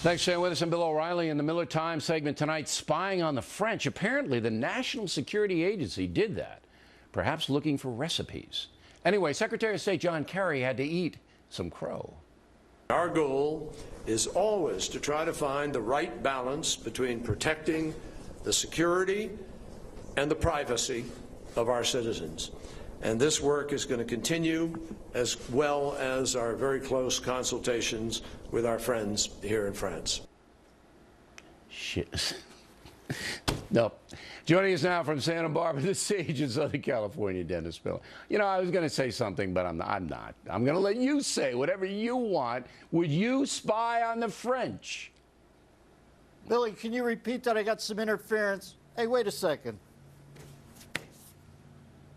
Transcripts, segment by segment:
Thanks for staying with us. I'm Bill O'Reilly in the Miller Times segment tonight, spying on the French. Apparently, the National Security Agency did that, perhaps looking for recipes. Anyway, Secretary of State John Kerry had to eat some crow. Our goal is always to try to find the right balance between protecting the security and the privacy of our citizens. And this work is going to continue, as well as our very close consultations with our friends here in France. Shit. No. Joining us now from Santa Barbara, the sage in Southern California, Dennis Miller. You know, I was going to say something, but I'm not. I'm going to let you say whatever you want. Would you spy on the French? Billy, can you repeat that? I got some interference. Hey, wait a second.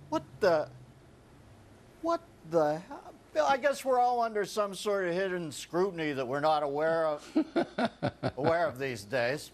What the hell? Bill, I guess we're all under some sort of hidden scrutiny that we're not aware of these days.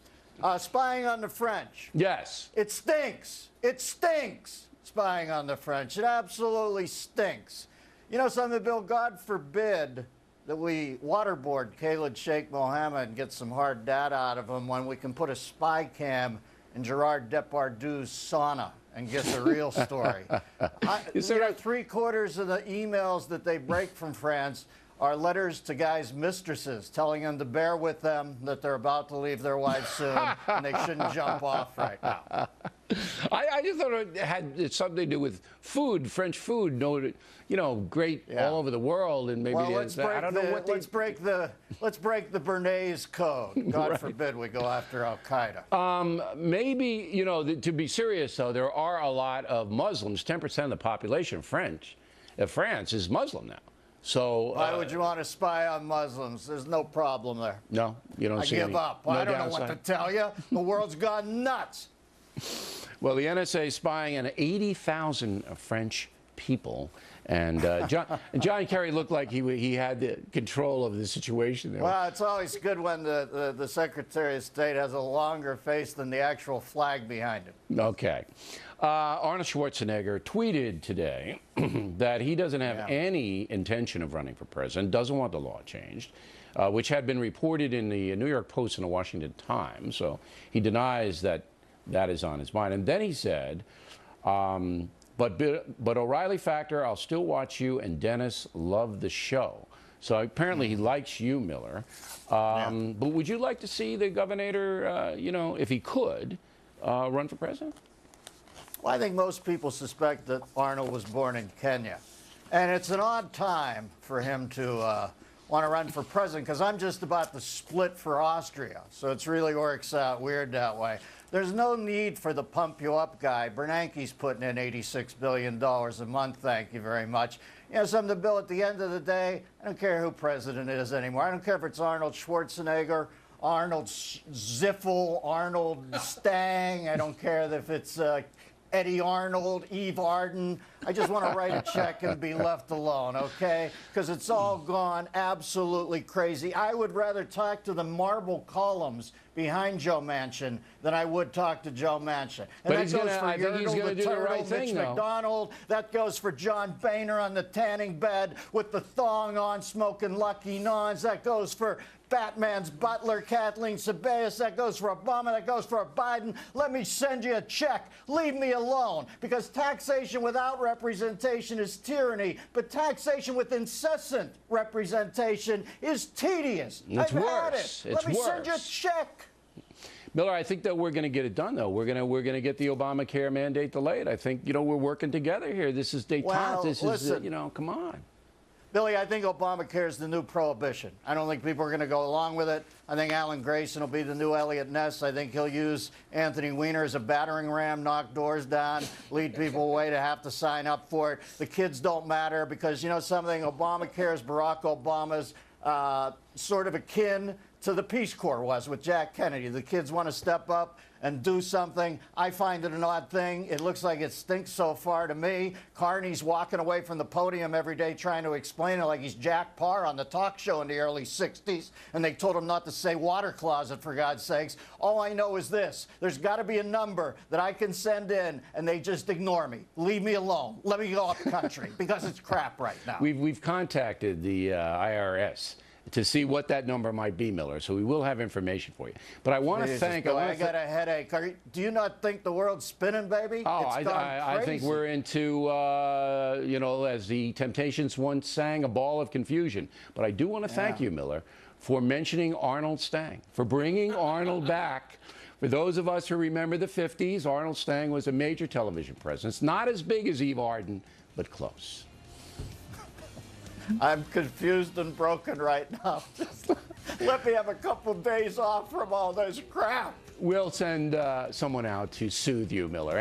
Spying on the French. Yes. It stinks. It stinks, spying on the French. It absolutely stinks. You know something, Bill? God forbid that we waterboard Khalid Sheikh Mohammed and get some hard data out of him when we can put a spy cam in Gerard Depardieu's sauna and get the real story. You know, 3/4 of the emails that they break from France are letters to guys' mistresses telling them to bear with them, that they're about to leave their wives soon, and they shouldn't jump off right now. I just thought it had something to do with food, French food, great all over the world, and maybe well, let's break the Bernays code. God right. forbid we go after Al Qaeda. Maybe, you know, to be serious though, there are a lot of Muslims. 10% of the population of France is Muslim now. So why would you want to spy on Muslims? There's no problem there. No, you don't see I give up. I don't know what to tell you. The world's gone nuts. Well, the NSA is spying on 80,000 French people, and John Kerry looked like he had the control of the situation there. Well, it's always good when the Secretary of State has a longer face than the actual flag behind him. Okay. Arnold Schwarzenegger tweeted today that he doesn't have any intention of running for president, doesn't want the law changed, which had been reported in the New York Post and the Washington Times. So he denies that is on his mind. And then he said, but O'Reilly Factor, I'll still watch you, and Dennis, love the show. So apparently he likes you, Miller. But would you like to see the governor, if he could, run for president? Well, I think most people suspect that Arnold was born in Kenya. And it's an odd time for him to want to run for president, because I'm just about to split for Austria. So it really works out weird that way. There's no need for the pump you up guy. Bernanke's putting in $86 billion a month, thank you very much. You know something, Bill, at the end of the day, I don't care who president is anymore. I don't care if it's Arnold Schwarzenegger, Arnold Ziffel, Arnold Stang. I don't care if it's Eddie Arnold, Eve Arden. I just want to write a check and be left alone, okay? Because it's all gone absolutely crazy. I would rather talk to the marble columns behind Joe Manchin than I would talk to Joe Manchin. And but I think he's going to do the right thing, though. McDonald. That goes for John Boehner on the tanning bed with the thong on, smoking Lucky Nons. That goes for Batman's butler, Kathleen Sebelius. That goes for Obama. That goes for Biden. Let me send you a check. Leave me alone. Because taxation without representation is tyranny, but taxation with incessant representation is tedious. It's worse. Let me send you a check. Miller, I think that we're going to get it done, though. We're going to get the Obamacare mandate delayed. I think, we're working together here. This is détente. Well, listen, come on. Billy, I think Obamacare is the new prohibition. I don't think people are going to go along with it. I think Alan Grayson will be the new Elliot Ness. I think he'll use Anthony Weiner as a battering ram, knock doors down, lead people away to have to sign up for it. The kids don't matter because, you know something, Obamacare is Barack Obama's sort of akin to the Peace Corps was with Jack Kennedy. The kids want to step up and do something. I find it an odd thing. It looks like it stinks so far to me. Carney's walking away from the podium every day trying to explain it like he's Jack Parr on the talk show in the early 60s, and they told him not to say water closet, for God's sakes. All I know is this. There's got to be a number that I can send in, and they just ignore me. Leave me alone. Let me go up country, because it's crap right now. We've contacted the IRS. to see what that number might be, Miller. So we will have information for you. But I want to thank. I got a headache. Do you not think the world's spinning, baby? Oh, It's I think we're into, you know, as the Temptations once sang, a ball of confusion. But I do want to thank you, Miller, for mentioning Arnold Stang, for bringing Arnold back. For those of us who remember the 50s, Arnold Stang was a major television presence. Not as big as Eve Arden, but close. I'm confused and broken right now. Just let me have a couple of days off from all this crap. We'll send someone out to soothe you, Miller.